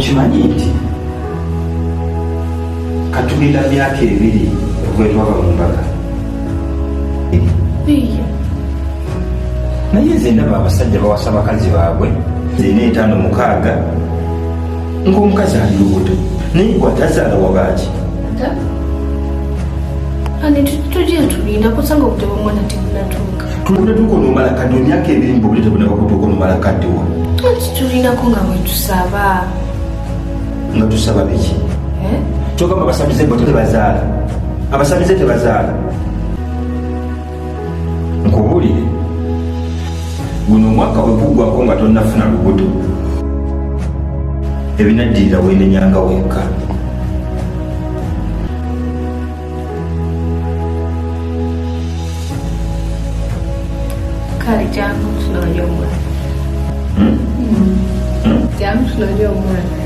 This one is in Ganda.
okimanyi nti katugenda myaka 2 okuva twava mu mbaga naye nze ndaba abasajja bawasa bakazi baabwe 4-5-6 ng'omukazi ali lubuto naye gwatazaala wabaaki ani tujja tulina kusanga obudde bw'omwana tebunatuuka tulunatuuka onomala kadde emyaka 2 mbobuli tebunabakutuuka onomala kaddewa anti tulinako nga bwe tusaba nga tusaba biki kyogamba abasamize bo tebazaala abasamize tebazaala nkubuulire guno omwaka wegugwako nga tonnafuna lubuto ebinaddirira wendenyanga wekka kale jangu tunoonye omwana jangu tunoonye omwana